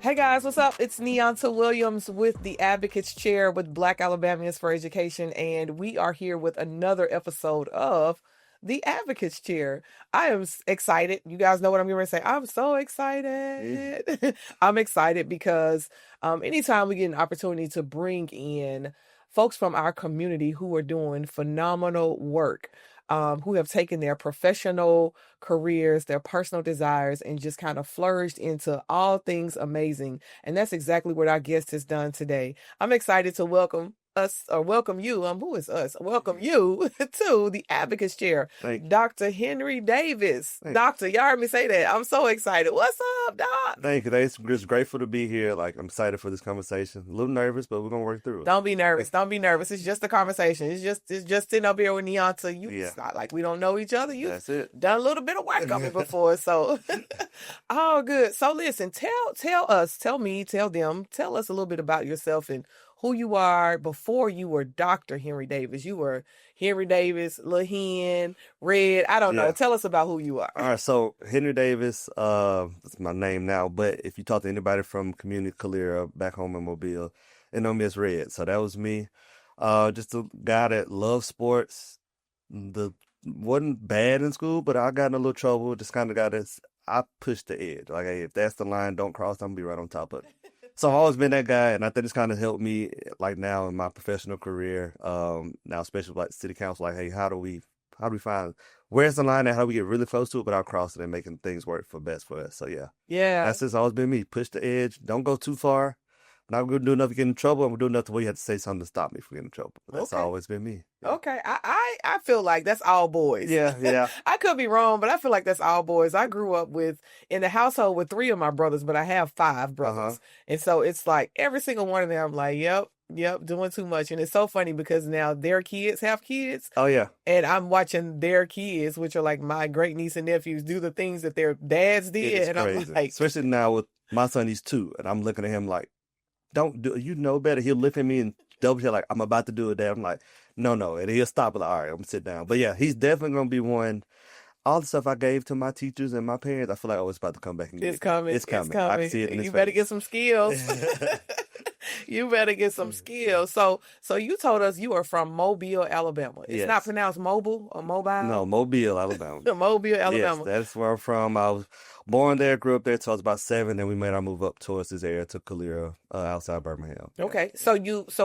Hey guys, what's up? It's Neonta Williams with the Advocates Chair with Black Alabamians for Education, and we are here with another episode of the Advocates Chair. I am excited. You guys know what I'm going to say. I'm so excited. Yeah. I'm excited because anytime we get an opportunity to bring in folks from our community who are doing phenomenal work, who have taken their professional careers, their personal desires, and just kind of flourished into all things amazing. And that's exactly what our guest has done today. I'm excited to welcome you. Who is us? Welcome you to the Advocates Chair, Dr. Henry Davis. Doctor, y'all heard me say that. I'm so excited. What's up, Doc? Thank you. I'm just grateful to be here. I'm excited for this conversation. A little nervous, but we're gonna work through it. Don't be nervous. Don't be nervous. It's just a conversation. It's just sitting up here with Neonta. It's not like we don't know each other. That's it. Done a little bit of work on me before, so oh, good. So listen, tell us, tell us a little bit about yourself and who you are before you were Dr. Henry Davis. You were Henry Davis, Lil Hen, Red. I don't know. Tell us about who you are. All right. So Henry Davis, that's my name now. But if you talk to anybody from community Calera back home in Mobile, they know me as Red. So that was me. Just a guy that loved sports. Wasn't bad in school, but I got in a little trouble. Just kind of I pushed the edge. Like, hey, if that's the line, don't cross. I'm gonna be right on top of it. So I've always been that guy, and I think it's kind of helped me, like now in my professional career. Now especially like City Council, like, hey, how do we find where's the line and how do we get really close to it without crossing and making things work for best for us? So yeah, that's just always been me. Push the edge, don't go too far. Not gonna do enough to get in trouble. I'm gonna do enough to where you have to say something to stop me from getting in trouble. That's always been me. Yeah. Okay, I feel like that's all boys. Yeah. I could be wrong, but I feel like that's all boys. I grew up in a household with 3 of my brothers, but I have 5 brothers, and so it's like every single one of them. I'm like, yep, doing too much, and it's so funny because now their kids have kids. Oh yeah, and I'm watching their kids, which are like my great niece and nephews, do the things that their dads did. It's and crazy. I'm like, especially now with my son, he's 2, and I'm looking at him like, don't do, you know better. He'll look at me and double check like, I'm about to do it, Dad. I'm like, no, and he'll stop it. Like, all right, I'm gonna sit down. But yeah, he's definitely gonna be one. All the stuff I gave to my teachers and my parents, I feel like it's about to come back and it's coming. It's coming. I can see it in his You face. better get some skills. You better get some skills. So you told us you are from Mobile, Alabama. It's not pronounced mobile or mobile? No, Mobile, Alabama. Mobile, Alabama. Yes, that's where I'm from. I was born there, grew up there till I was about 7, and we made our move up towards this area to Calera, outside Birmingham. Okay. So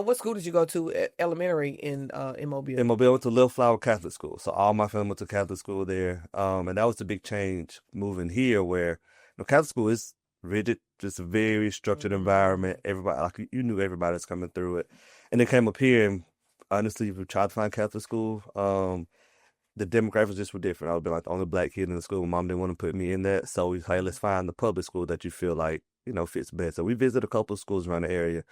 what school did you go to at elementary in Mobile? In Mobile, I went to Little Flower Catholic School. So all my family went to Catholic school there. And that was the big change moving here where Catholic school is rigid, just a very structured environment. Everybody, like you knew everybody that's coming through it. And then came up here, and honestly, if we tried to find Catholic school, the demographics just were different. I would be like the only black kid in the school. Mom didn't want to put me in that. So we hey, let's find the public school that you feel like, fits best. So we visited a couple of schools around the area,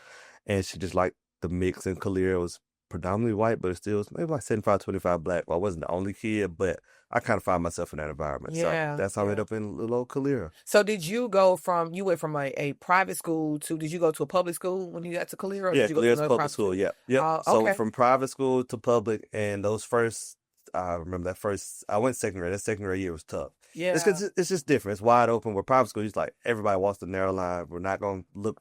and she just liked the mix in Calera. It was predominantly white, but it still was maybe like 75-25 black. Well, I wasn't the only kid, but I kind of found myself in that environment. Yeah, so that's how I ended up in little old Calera. So did you went from a private school did you go to a public school when you got to Calera? Yeah, Calera's public school, yeah. So from private school to public, and I remember that first, I went second grade. That second grade year was tough. Yeah. It's just different. It's wide open. Where private school, it's like everybody walks the narrow line. We're not going to look,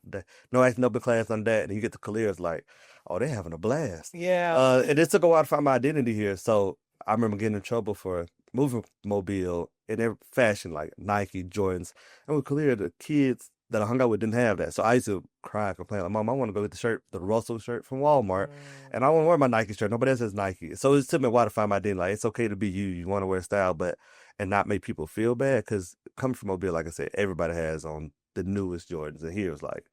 no acting open class on that. And you get to Calera, it's like, oh, they're having a blast. Yeah. And it took a while to find my identity here. So I remember getting in trouble for moving Mobile in every fashion, like Nike, Jordans. And with Calera, the kids that I hung out with didn't have that. So I used to cry and complain, like, Mom, I want to go get the Russell shirt from Walmart. And I want to wear my Nike shirt. Nobody else has Nike. So it took me a while to find my identity. Like, it's okay to be you. You want to wear style, and not make people feel bad. Because coming from Mobile, like I said, everybody has on the newest Jordans. And here it's like,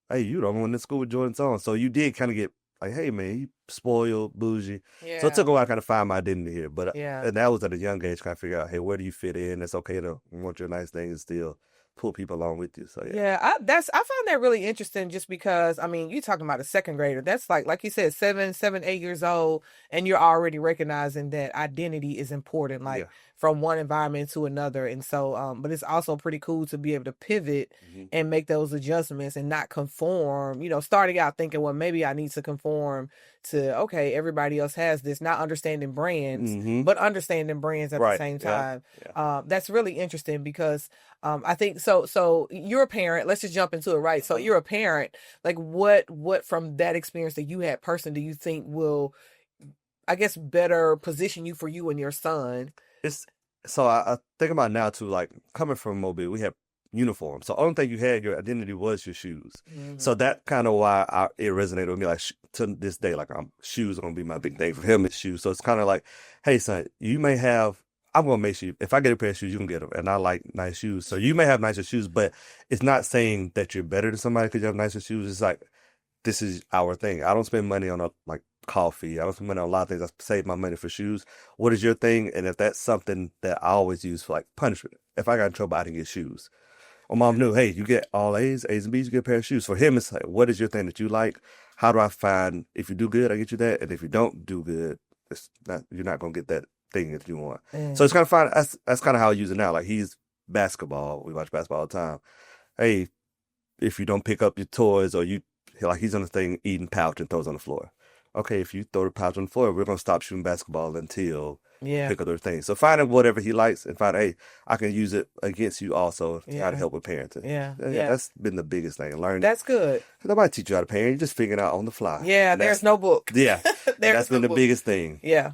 hey, you the only one in school with Jordans on. So you did kind of get like, hey, man, you spoiled, bougie. Yeah. So it took a while to kind of find my identity here. But and that was at a young age, kind of figure out, hey, where do you fit in? It's okay to want your nice things and still pull people along with you. So I found that really interesting, just because you're talking about a second grader. That's like you said, 7, 8 years old, and you're already recognizing that identity is important, from one environment to another. And so, but it's also pretty cool to be able to pivot and make those adjustments and not conform. Starting out thinking, well, maybe I need to conform okay, everybody else has this, not understanding brands, but understanding brands at the Right. same Yeah. time. Yeah. That's really interesting because I think so you're a parent. Let's just jump into it, right? So you're a parent. Like what from that experience that you had personally do you think will, I guess, better position you for you and your son? It's so I think about now too, like coming from Mobile, we have uniforms. So only thing you had, your identity was your shoes. So that kind of why it resonated with me. Like to this day, like shoes are gonna be my big thing. For him, it's shoes. So it's kind of like, hey son, you may have. I'm gonna make sure if I get a pair of shoes, you can get them, and I like nice shoes. So you may have nicer shoes, but it's not saying that you're better than somebody because you have nicer shoes. It's like this is our thing. I don't spend money on like coffee. I don't spend money on a lot of things. I save my money for shoes. What is your thing? And if that's something that I always use for like punishment, if I got in trouble, I didn't get shoes. My mom knew, hey, you get all A's and B's, you get a pair of shoes. For him, it's like, what is your thing that you like? How do I find, if you do good, I get you that. And if you don't do good, you're not going to get that thing that you want. So it's kind of fun. That's kind of how I use it now. Like he's basketball. We watch basketball all the time. Hey, if you don't pick up your toys or like he's on the thing eating pouch and throws on the floor. Okay, if you throw the pouch on the floor, we're going to stop shooting basketball until pick other things. So finding whatever he likes and find, hey, I can use it against you also to try to help with parenting. Yeah. That's been the biggest thing. Learning. That's good. Nobody teach you how to parent. You just figuring it out on the fly. Yeah, there's no book. Yeah. That's been the biggest thing. Yeah.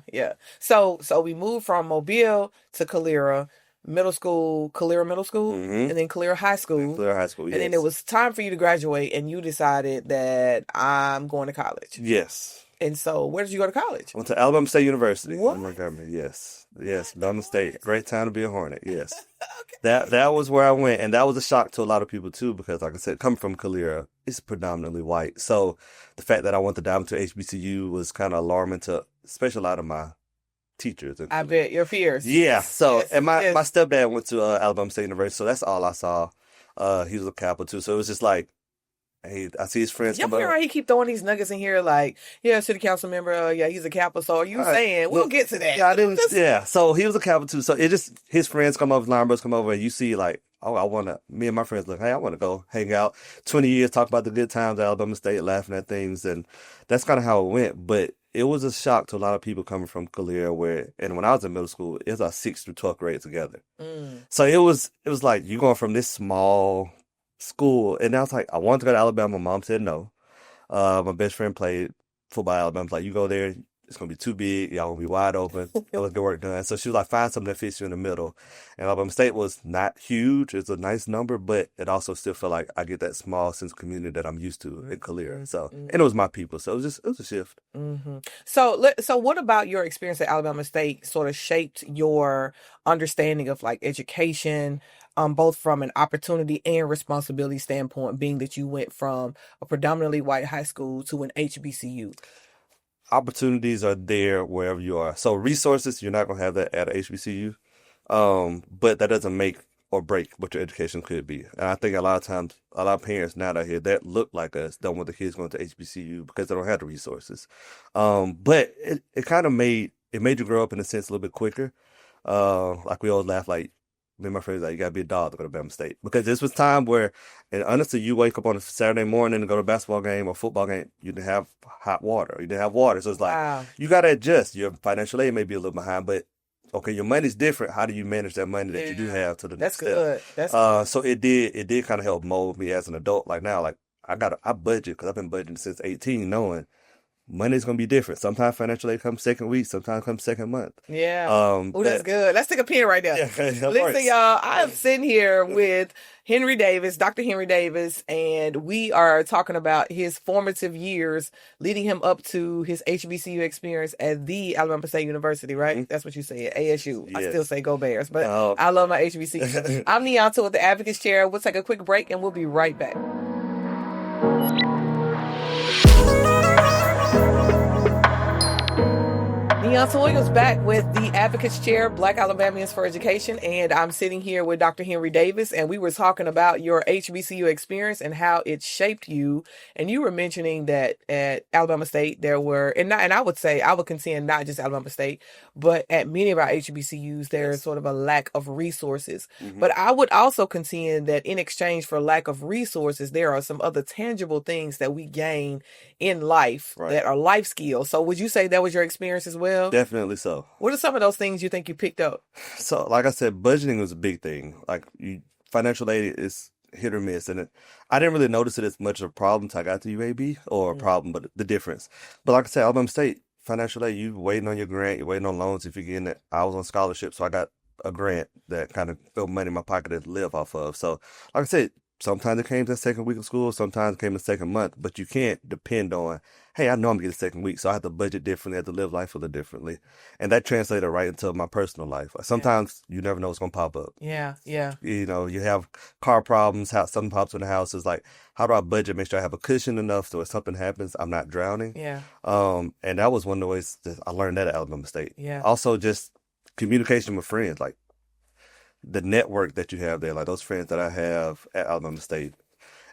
So we moved from Mobile to Calera. Calera Middle School, and then Calera High School. Calera High School, yes. And then it was time for you to graduate, and you decided that I'm going to college. Yes. And so, where did you go to college? I went to Alabama State University. What? Montgomery, yes. Alabama State. Great time to be a Hornet, yes. Okay. That was where I went, and that was a shock to a lot of people, too, because, like I said, coming from Calera, it's predominantly white. So, the fact that I went down to HBCU was kind of alarming to, especially a lot of my teachers. I bet your fears. Yeah. So, and my stepdad went to Alabama State University, so that's all I saw. He was a Kappa too, so it was just like, hey, I see his friends come up. He keep throwing these nuggets in here, like, City Council member, he's a Kappa. So are you saying we'll get to that? Yeah, so he was a Kappa too. So it just his friends come over, line brothers come over, and you see like, oh, me and my friends look, hey, I want to go hang out. 20 years, talk about the good times at Alabama State, laughing at things, and that's kind of how it went. But it was a shock to a lot of people coming from Calera and when I was in middle school, it was our 6th through 12th grade together. So it was like you going from this small school, and I was like, I wanted to go to Alabama. My mom said no. My best friend played football at Alabama. I was like, you go there, it's gonna be too big. Y'all gonna be wide open. Y'all get work done. So she was like, find something that fits you in the middle. And Alabama State was not huge. It's a nice number, but it also still felt like I get that small sense of community that I'm used to in Calera. So, and it was my people. So it was a shift. So what about your experience at Alabama State sort of shaped your understanding of like education, both from an opportunity and responsibility standpoint, being that you went from a predominantly white high school to an HBCU? Opportunities are there wherever you are. So resources, you're not going to have that at a HBCU. But that doesn't make or break what your education could be. And I think a lot of times, a lot of parents now out here that look like us don't want the kids going to HBCU because they don't have the resources. But it kind of made you grow up in a sense a little bit quicker. Like we always laugh, like me and my friends, like, you gotta be a dog to go to Bama State, because this was time where, and honestly, you wake up on a Saturday morning and go to a basketball game or football game, you didn't have hot water, you didn't have water, so it's like you gotta adjust. Your financial aid may be a little behind, but okay, your money's different. How do you manage that money that you do have to the next step? Good. That's good. So it did kind of help mold me as an adult. Like now, like I budget, because I've been budgeting since 18, knowing money's gonna be different. Sometimes financial aid comes second week, sometimes comes second month. Yeah. That's good. Let's take a pen right there. Yeah, listen, y'all, I'm sitting here with Henry Davis, Dr. Henry Davis, and we are talking about his formative years leading him up to his HBCU experience at the Alabama State University, right? Mm-hmm. That's what you said, ASU. Yes. I still say Go Bears, but I love my HBCU. I'm Neonta with the Advocates Chair. We'll take a quick break and we'll be right back. Neonta Williams back with the Advocates Chair, Black Alabamians for Education, and I'm sitting here with Dr. Henry Davis, and we were talking about your HBCU experience and how it shaped you. And you were mentioning that at Alabama State there were, and I would say, I would contend not just Alabama State, but at many of our HBCUs there is sort of a lack of resources. But I would also contend that in exchange for lack of resources, there are some other tangible things that we gain in life that are life skills. So would you say that was your experience as well? Definitely so. What are some of those things you think you picked up? So, like I said, budgeting was a big thing. Like, financial aid is hit or miss, and I didn't really notice it as much of a problem until I got to UAB, or a problem, but the difference. But like I said, Alabama State, financial aid, you waiting on your grant, you're waiting on loans if you're getting it. I was on scholarship, so I got a grant that kind of filled money in my pocket to live off of. So, like I said, sometimes it came to the second week of school, sometimes it came to the second month, but you can't depend on, hey, I know I'm getting the second week, so I have to budget differently, I have to live life a little differently. And that translated right into my personal life. Sometimes you never know what's going to pop up. Yeah. You know, you have car problems, something pops in the house. It's like, how do I budget, make sure I have a cushion enough so if something happens, I'm not drowning? Yeah. And that was one of the ways that I learned that at Alabama State. Yeah. Also, just communication with friends, like the network that you have there, like those friends that I have at Alabama State.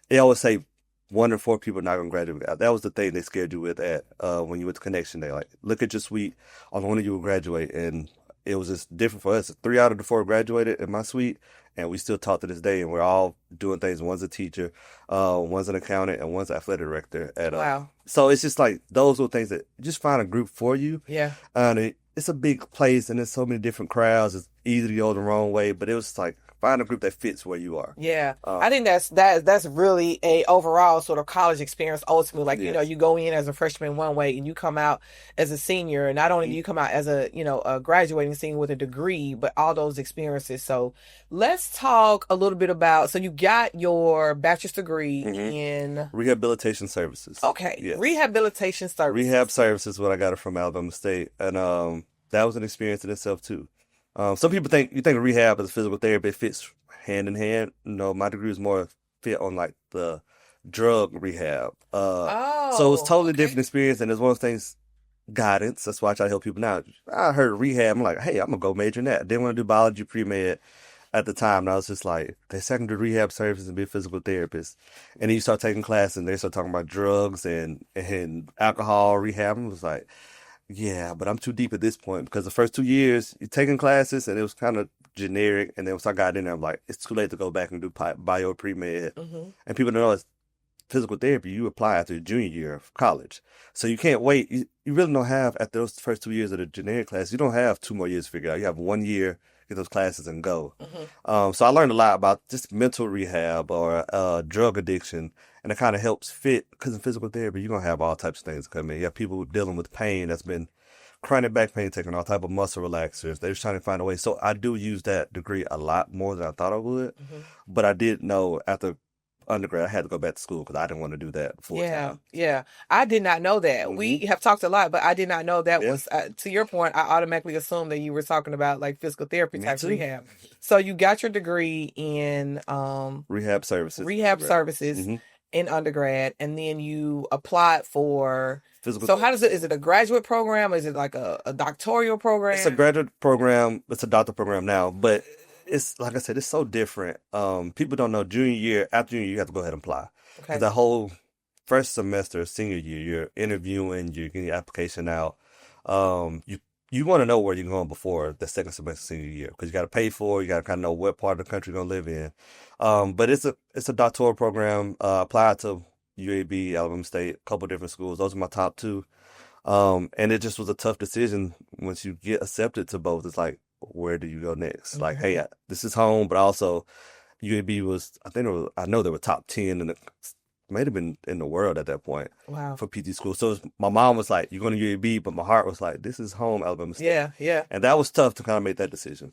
They always say 1 in 4 people are not going to graduate. That was the thing they scared you with at when you went to Connection Day. Like, look at your suite, only one of you will graduate. And it was just different for us. 3 out of the 4 graduated in my suite, and we still taught to this day. And we're all doing things. One's a teacher, one's an accountant, and one's an athletic director. Wow. So it's just like those little things that just find a group for you. Yeah. And it's a big place, and there's so many different crowds. It's easy to go the wrong way, but it was like, find a group that fits where you are. Yeah. I think that's really a overall sort of college experience ultimately. Like, you know, you go in as a freshman one way and you come out as a senior. And not only do you come out as a graduating senior with a degree, but all those experiences. So let's talk a little bit about, so you got your bachelor's degree in rehabilitation services. Okay. Yes. Rehabilitation services. Rehab services, what I got it from Alabama State. And that was an experience in itself too. Some people think of rehab as physical therapy. It fits hand in hand. No, my degree was more fit on like the drug rehab. So it was totally different experience, and it's one of those things, guidance. That's why I try to help people now. I heard rehab, I'm like, hey, I'm gonna go major in that. I didn't want to do biology pre-med at the time, and I was just like, they secondary rehab services and be a physical therapist. And then you start taking classes, and they start talking about drugs and alcohol rehab. And it was like, yeah, but I'm too deep at this point, because the first 2 years you're taking classes and it was kind of generic. And then once I got in there, I'm like, it's too late to go back and do bio pre-med. And people don't know it's physical therapy. You apply after your junior year of college. So you can't wait. You really don't have, after those first 2 years of the generic class, you don't have 2 more years to figure it out. You have 1 year, get those classes and go. So I learned a lot about just mental rehab or drug addiction. And it kind of helps fit, because in physical therapy, you're going to have all types of things come in. You have people dealing with pain that's been chronic back pain, taking all type of muscle relaxers. They're just trying to find a way. So I do use that degree a lot more than I thought I would. But I did know after undergrad, I had to go back to school because I didn't want to do that full time. Yeah. I did not know that. We have talked a lot, but I did not know that was, to your point, I automatically assumed that you were talking about like physical therapy type rehab. So you got your degree in rehab services. In undergrad, and then you applied for physical. So how does it? Is it a graduate program? Is it like a doctoral program? It's a graduate program. It's a doctoral program now, but it's like I said, it's so different. People don't know. After junior year, you have to go ahead and apply. Okay. The whole first semester, senior year, you're interviewing, you're getting your application out. You want to know where you're going before the second semester senior year, because you got to pay for it. You got to kind of know what part of the country you're going to live in. But it's a doctoral program. Applied to UAB, Alabama State, a couple different schools. Those are my top 2. And it just was a tough decision once you get accepted to both. It's like, where do you go next? Like, hey, this is home, but also UAB was, I know they were top 10 and might have been in the world at that point. Wow. For PT school. So my mom was like, you're going to UAB, but my heart was like, this is home, Alabama State. Yeah. And that was tough to kind of make that decision.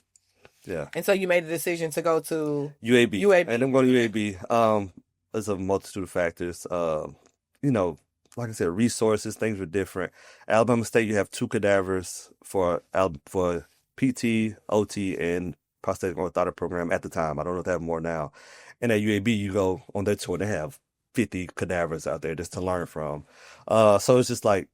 Yeah. And so you made the decision to go to UAB. And I'm going to UAB. There's a multitude of factors. Like I said, resources, things were different. Alabama State, you have 2 cadavers for PT, OT, and prosthetic orthotic program at the time. I don't know if they have more now. And at UAB, you go on their tour, they have 50 cadavers out there just to learn from. So it's just like,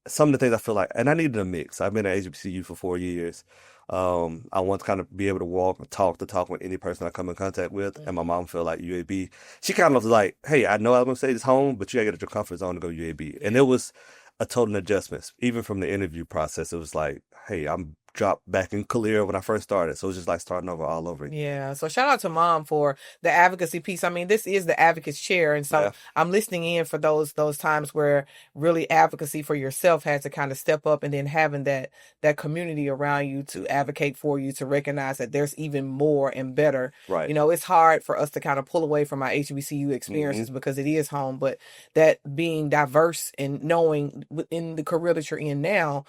some of the things I feel like, and I needed a mix. I've been at HBCU for 4 years. I want to kind of be able to walk and talk with any person I come in contact with. And my mom felt like UAB. She kind of was like, "Hey, I know I'm gonna stay this home, but you gotta get out your comfort zone to go to UAB." And it was a total adjustment. Even from the interview process, it was like, "Hey, I'm dropped back in Calera when I first started." So it was just like starting over all over again. Yeah. So shout out to mom for the advocacy piece. I mean, this is the advocate's chair. And so Yeah. I'm listening in for those times where really advocacy for yourself had to kind of step up, and then having that community around you to advocate for you, to recognize that there's even more and better. Right. You know, it's hard for us to kind of pull away from our HBCU experiences because it is home, but that being diverse and knowing in the career that you're in now,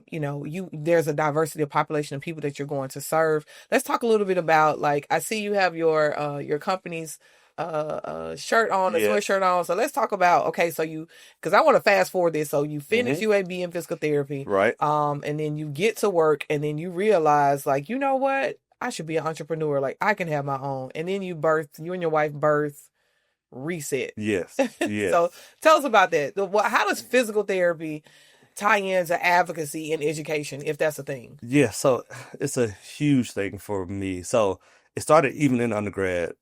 you know, there's a diversity of population of people that you're going to serve. Let's talk a little bit about, like, I see you have your company's shirt on, a sweatshirt on. So let's talk about, okay, so because I want to fast forward this. So you finish UAB in physical therapy, Right. and then you get to work, and then you realize, like, you know what, I should be an entrepreneur. Like, I can have my own. And then you and your wife birth Reset. Yes. Yes. So tell us about that. How does physical therapy tie into advocacy and education, if that's a thing? Yeah, so it's a huge thing for me. So it started even in undergrad.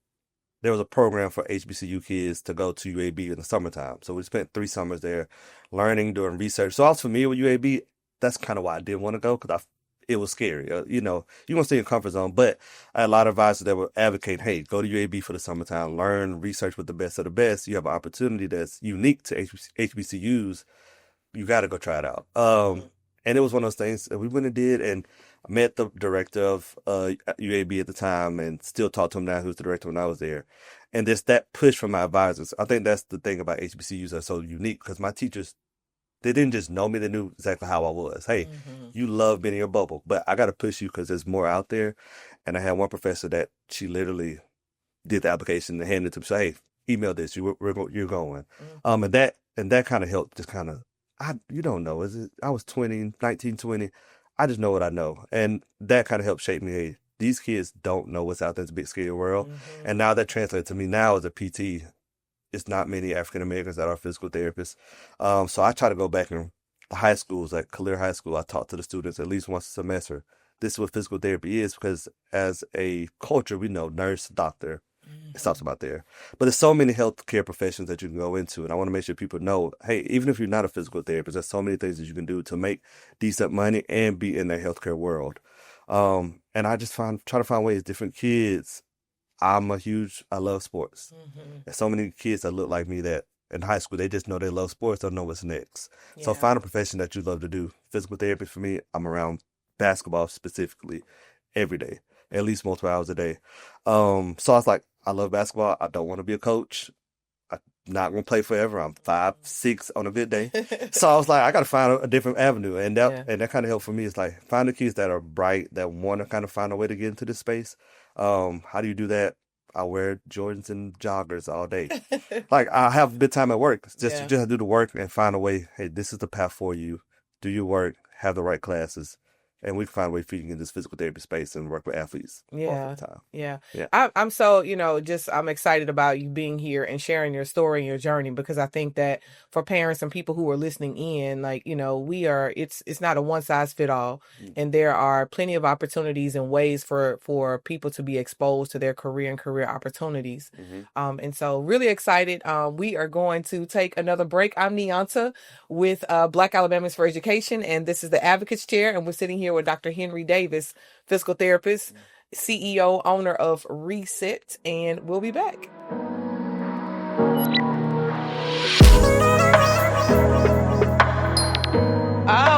There was a program for HBCU kids to go to UAB in the summertime. So we spent 3 summers there learning, doing research. So I was familiar with UAB. That's kind of why I didn't want to go, because it was scary. You know, you want to stay in your comfort zone. But I had a lot of advisors that would advocate, hey, go to UAB for the summertime, learn, research with the best of the best. You have an opportunity that's unique to HBCUs. You got to go try it out. And it was one of those things that we went and did, and I met the director of UAB at the time, and still talk to him now, who's the director when I was there. And there's that push from my advisors. I think that's the thing about HBCUs that are so unique, because my teachers, they didn't just know me, they knew exactly how I was. Hey, you love being in your bubble, but I got to push you because there's more out there. And I had one professor that she literally did the application and handed it to me. So, hey, email this, you're going. And that kind of helped, just kind of, you don't know, I was 19, 20. I just know what I know. And that kind of helped shape me. Hey, these kids don't know what's out there in the big scary world. And now that translates to me now as a PT. It's not many African Americans that are physical therapists. So I try to go back in the high schools, like Calera High School. I talk to the students at least once a semester. This is what physical therapy is, because as a culture, we know nurse, doctor. It stops about there. But there's so many healthcare professions that you can go into. And I want to make sure people know, hey, even if you're not a physical therapist, there's so many things that you can do to make decent money and be in the healthcare world. And I just try to find ways, different kids. I love sports. There's so many kids that look like me that in high school, they just know they love sports, don't know what's next. Yeah. So find a profession that you love to do. Physical therapy for me, I'm around basketball specifically every day, at least multiple hours a day. So I was like, I love basketball. I don't want to be a coach. I'm not going to play forever. I'm 5'6" on a good day. So I was like, I got to find a different avenue. And that kind of helped for me. It's like, find the kids that are bright, that want to kind of find a way to get into this space. How do you do that? I wear Jordans and joggers all day. Like, I have a bit of time at work. Just do the work and find a way. Hey, this is the path for you. Do your work, have the right classes. And we can find a way for you in this physical therapy space and work with athletes all the time. Yeah. I'm so, I'm excited about you being here and sharing your story and your journey, because I think that for parents and people who are listening in, like, it's not a one size fit all. And there are plenty of opportunities and ways for people to be exposed to their career and career opportunities. And so really excited. We are going to take another break. I'm Neonta with Black Alabamians for Education, and this is the Advocates Chair, and we're sitting here with Dr. Henry Davis, physical therapist, CEO, owner of Reset, and we'll be back.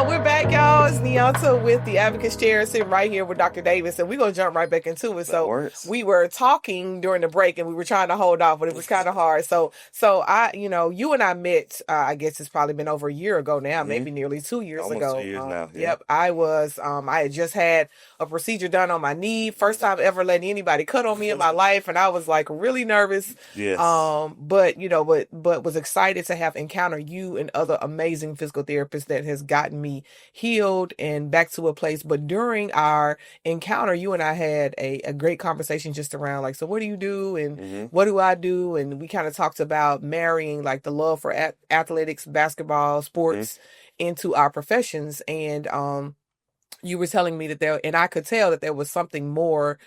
We're back, y'all. It's Neonta with the Advocates Chair, sitting right here with Dr. Davis, and we're going to jump right back into it. So we were talking during the break, and we were trying to hold off, but it was kind of hard. So I, you and I met, I guess it's probably been over a year ago now, maybe nearly 2 years Almost ago. 2 years now. Yeah. Yep. I had just had a procedure done on my knee. First time ever letting anybody cut on me in my life. And I was like really nervous. Yes. But was excited to have encountered you and other amazing physical therapists that has gotten me healed and back to a place. But during our encounter, you and I had a great conversation just around, like, so what do you do and what do I do? And we kind of talked about marrying, like, the love for athletics, basketball, sports, into our professions. And you were telling me that and I could tell that there was something more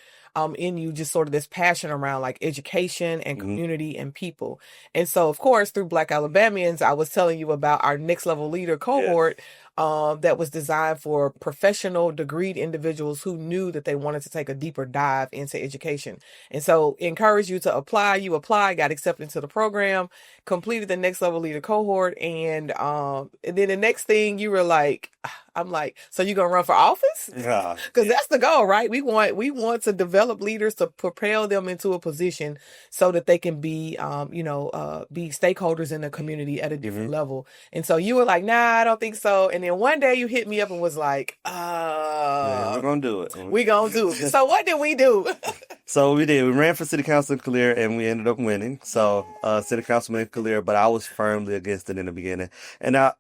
in you, just sort of this passion around like education and hmm community and people. And so, of course, through Black Alabamians, I was telling you about our next level leader Yes. cohort that was designed for professional degreed individuals who knew that they wanted to take a deeper dive into education. And so encourage you to apply. You applied, got accepted into the program, completed the next level leader cohort. And then the next thing you were like, I'm like, so you gonna run for office? Yeah. Because that's the goal, right? We want to develop leaders to propel them into a position so that they can be, be stakeholders in the community at a different hmm level. And so you were like, nah, I don't think so. And then one day you hit me up and was like, Yeah, we're gonna do we gonna do it. it. So what did we do? So we did. We ran for city council in Calera, and we ended up winning. So city councilman in Calera, but I was firmly against it in the beginning, and I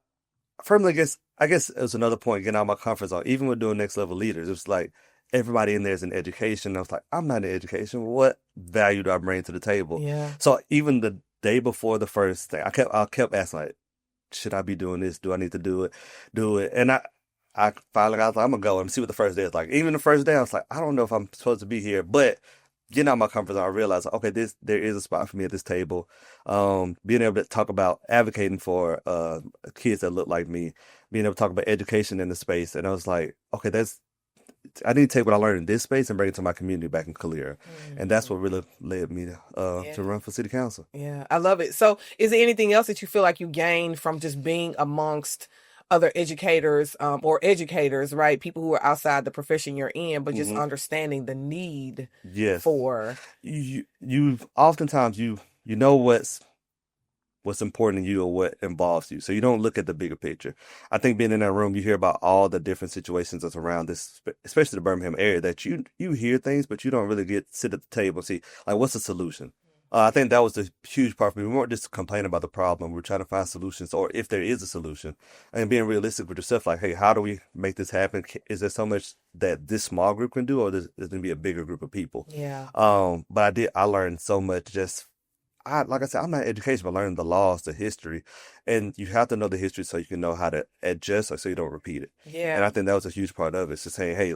firmly against. I guess it was another point getting out of my comfort zone. Even with doing next level leaders, it was like everybody in there is in education. I was like, I'm not in education. What value do I bring to the table? Yeah. So even the day before the first thing, I kept asking like, should I be doing this? Do I need to do it? Do it? And I finally got, I'm gonna go and see what the first day is like. Even the first day, I was like, I don't know if I'm supposed to be here, but getting out of my comfort zone, I realized, okay, there is a spot for me at this table. Being able to talk about advocating for kids that look like me, being able to talk about education in the space, and I was like, okay, I need to take what I learned in this space and bring it to my community back in Calera, and that's what really led me Yeah. to run for city council. Yeah, I love it. So, is there anything else that you feel like you gained from just being amongst other educators or educators, right? People who are outside the profession you're in, but just hmm understanding the need Yes, for. you oftentimes you know what's important to you or what involves you. So you don't look at the bigger picture. I think being in that room, you hear about all the different situations that's around this, especially the Birmingham area, that you hear things, but you don't really sit at the table and see, like, what's the solution? I think that was the huge part for me. We weren't just complaining about the problem. We're trying to find solutions, or if there is a solution, and being realistic with yourself, like, hey, how do we make this happen? Is there so much that this small group can do, or there's going to be a bigger group of people? Yeah. But I learned so much just like I said, I'm not in education, but learning the laws, the history, and you have to know the history so you can know how to adjust, so you don't repeat it. Yeah. And I think that was a huge part of it. It's just saying, hey,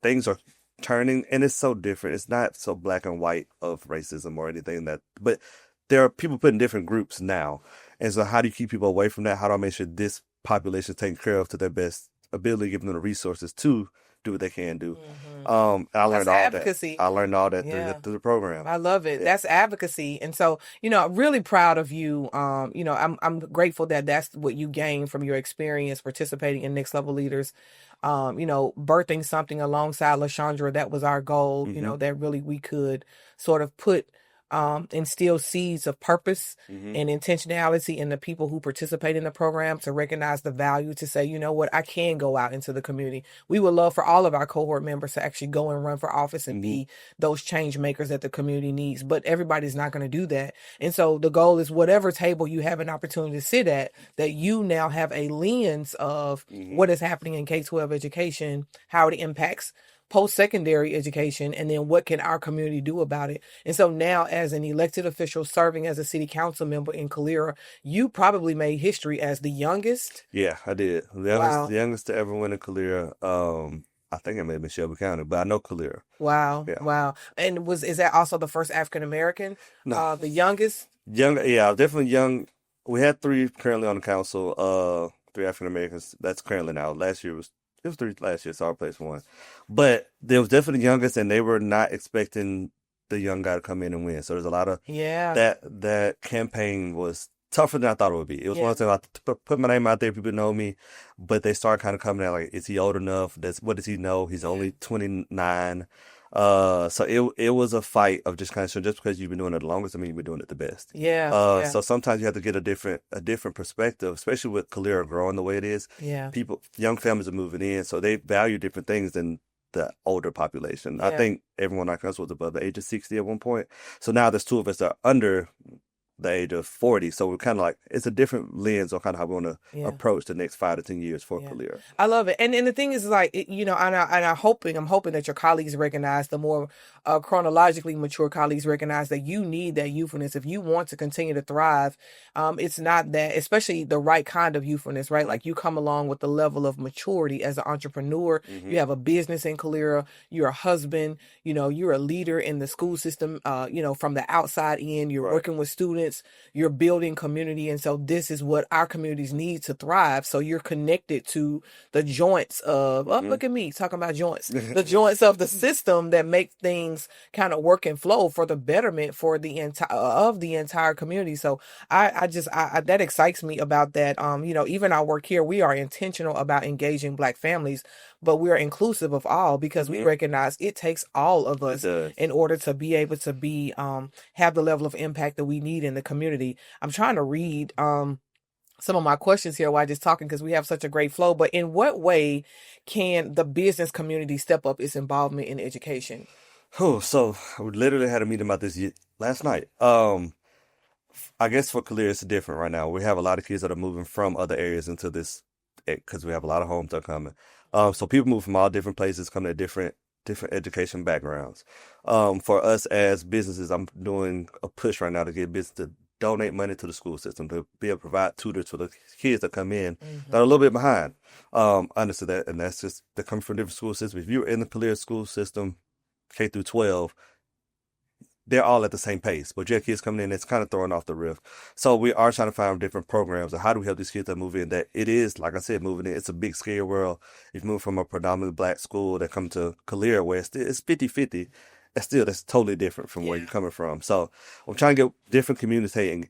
things are turning, and it's so different. It's not so black and white of racism or anything but there are people put in different groups now, and so how do you keep people away from that? How do I make sure this population is taken care of to their best ability, give them the resources to do what they can do? I That's learned all advocacy. that. I learned all that Yeah. through the program. I love it. Yeah. That's advocacy. And so, I'm really proud of you. I'm grateful that that's what you gained from your experience participating in Next Level Leaders. Birthing something alongside LaShandra, that was our goal, hmm that really we could sort of instill seeds of purpose hmm and intentionality in the people who participate in the program, to recognize the value, to say, you know what, I can go out into the community. We would love for all of our cohort members to actually go and run for office and hmm be those change makers that the community needs, but everybody's not going to do that. And so the goal is, whatever table you have an opportunity to sit at, that you now have a lens of hmm what is happening in K-12 education, how it impacts post-secondary education, and then what can our community do about it. And so now, as an elected official serving as a city council member in Calera, you probably made history as the youngest. Yeah, I did. Wow. The youngest to ever win in Calera. I think it may have been Shelby County, but I know Calera. Wow. Yeah. Wow. And is that also the first African American? No, The youngest? young. Yeah, definitely young. We had three currently on the council. Three African Americans. That's currently now. It was three last year, so I replaced one. But there was definitely the youngest, and they were not expecting the young guy to come in and win. So there's a lot of Yeah. that campaign was tougher than I thought it would be. It was one Yeah. thing I put my name out there, people know me, but they start kind of coming out like, is he old enough? What does he know? He's only 29. So it was a fight of just kind of, so just because you've been doing it the longest, I mean, you've been doing it the best. Yeah. Yeah. So sometimes you have to get a different perspective, especially with Calera growing the way it is. Yeah. Young families are moving in, so they value different things than the older population. I Yeah. think everyone like us was above the age of 60 at one point. So now there's two of us that are under the age of 40. So we're kind of like, it's a different lens on kind of how we want to Yeah. approach the next 5 to 10 years for Yeah. Calera. I love it. And the thing is like, I'm hoping that your colleagues recognize, the more chronologically mature colleagues recognize that you need that youthfulness if you want to continue to thrive. It's not that, especially the right kind of youthfulness, right? Like you come along with the level of maturity as an entrepreneur. You have a business in Calera, you're a husband, you're a leader in the school system, from the outside in, you're Right. working with students, you're building community. And so this is what our communities need to thrive. So you're connected to the joints of, look at me talking about joints, the joints of the system that make things kind of work and flow for the betterment for the entire community. So I that excites me about that. Even our work here, we are intentional about engaging Black families, but we're inclusive of all because we recognize it takes all of us in order to be able to be have the level of impact that we need in the community. I'm trying to read some of my questions here while just talking because we have such a great flow. But in what way can the business community step up its involvement in education? Oh, so we literally had a meeting about this last night. I guess for Calera, it's different right now. We have a lot of kids that are moving from other areas into this because we have a lot of homes that are coming. So people move from all different places, come to different education backgrounds. For us as businesses, I'm doing a push right now to get business to donate money to the school system to be able to provide tutors for the kids that come in that are a little bit behind. Understood that, and that's just they come from different school systems. If you're in the Calera school system, K through 12, they're all at the same pace, but your kids coming in, it's kind of throwing off the riff. So we are trying to find different programs of how do we help these kids that move in, that it is, like I said, moving in. It's a big, scary world. If you move from a predominantly Black school that come to Calera, where it's 50-50, that's totally different from where you're coming from. So I'm trying to get different communities and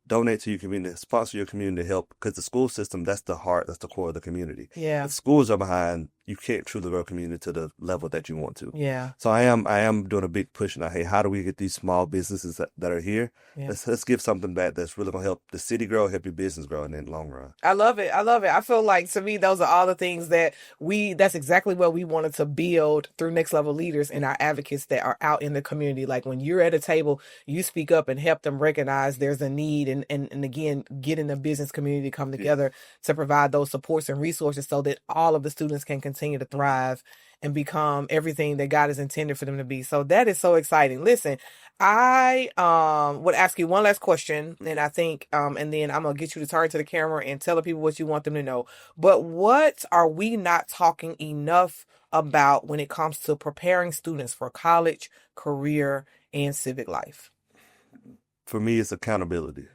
donate to your community, sponsor your community help, because the school system, that's the heart, that's the core of the community. Yeah. If schools are behind, you can't truly grow community to the level that you want to. Yeah. So I am doing a big push now. Hey, how do we get these small businesses that are here? Yeah. Let's give something back that's really gonna help the city grow, help your business grow in the long run. I love it. I feel like, to me, those are all the things that's exactly what we wanted to build through Next Level Leaders and our advocates that are out in the community. Like when you're at a table, you speak up and help them recognize there's a need, and again, getting the business community to come together to provide those supports and resources so that all of the students can continue to thrive and become everything that God has intended for them to be. So that is so exciting. Listen, I would ask you one last question, and I think and then I'm gonna get you to turn to the camera and tell the people what you want them to know. But what are we not talking enough about when it comes to preparing students for college, career, and civic life? For me, it's accountability.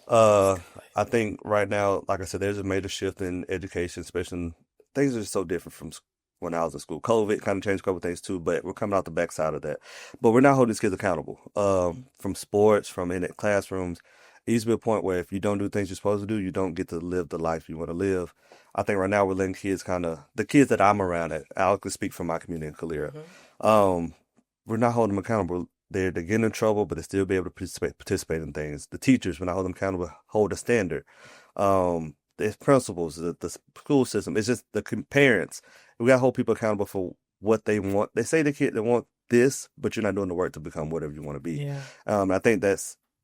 I think right now, like I said, there's a major shift in education, especially things are just so different from when I was in school. COVID kind of changed a couple things too, but we're coming out the backside of that. But we're not holding these kids accountable. From sports, from in classrooms, it used to be a point where if you don't do things you're supposed to do, you don't get to live the life you want to live. I think right now we're letting kids the kids that I'm around at, I'll speak from my community in Calera. We're not holding them accountable. They're getting in trouble, but they still be able to participate in things. The teachers, when I hold them accountable, hold a standard. The principals, the school system, it's just the parents. We gotta hold people accountable for what they want. They say they want this, but you're not doing the work to become whatever you want to be. Yeah. I think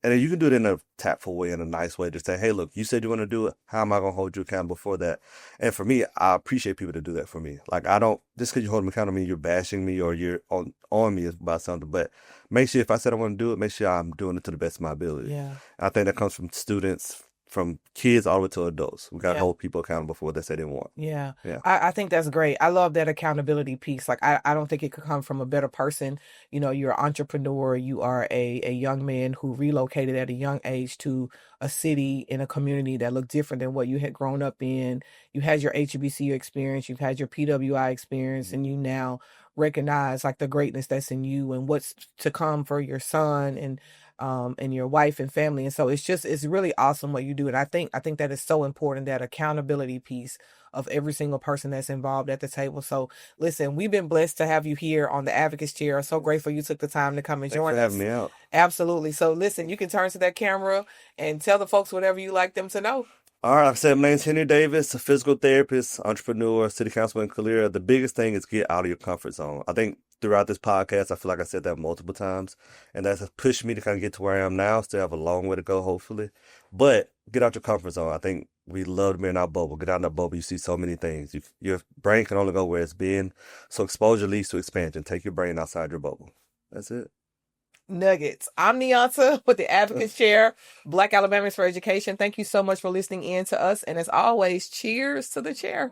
and you can do it in a tactful way, in a nice way, to say, hey, look, you said you want to do it. How am I going to hold you accountable for that? And for me, I appreciate people to do that for me. Like, I don't, just because you hold me accountable, you're bashing me or you're on me about something. But make sure if I said I want to do it, make sure I'm doing it to the best of my ability. Yeah. I think that comes from students, from kids all the way to adults. We got to hold people accountable for what they say they want. Yeah. Yeah. I think that's great. I love that accountability piece. Like, I don't think it could come from a better person. You're an entrepreneur. You are a young man who relocated at a young age to a city in a community that looked different than what you had grown up in. You had your HBCU experience. You've had your PWI experience, and you now recognize like the greatness that's in you and what's to come for your son and your wife and family. And so it's really awesome what you do. And I think that is so important, that accountability piece of every single person that's involved at the table. So listen, we've been blessed to have you here on the Advocates Chair. So grateful you took the time to come and join us. Thanks for having me out. Absolutely. So listen, you can turn to that camera and tell the folks whatever you like them to know. All right, like I said, my name's Henry Davis, a physical therapist, entrepreneur, city councilman, Calera. The biggest thing is get out of your comfort zone. I think throughout this podcast, I feel like I said that multiple times, and that's pushed me to kind of get to where I am now. Still have a long way to go, hopefully, but get out your comfort zone. I think we love to be in our bubble. Get out in that bubble, you see so many things. Your brain can only go where it's been, so exposure leads to expansion. Take your brain outside your bubble. That's it. Nuggets. I'm Neonta with the Advocates Chair, Black Alabamians for Education. Thank you so much for listening in to us. And as always, cheers to the chair.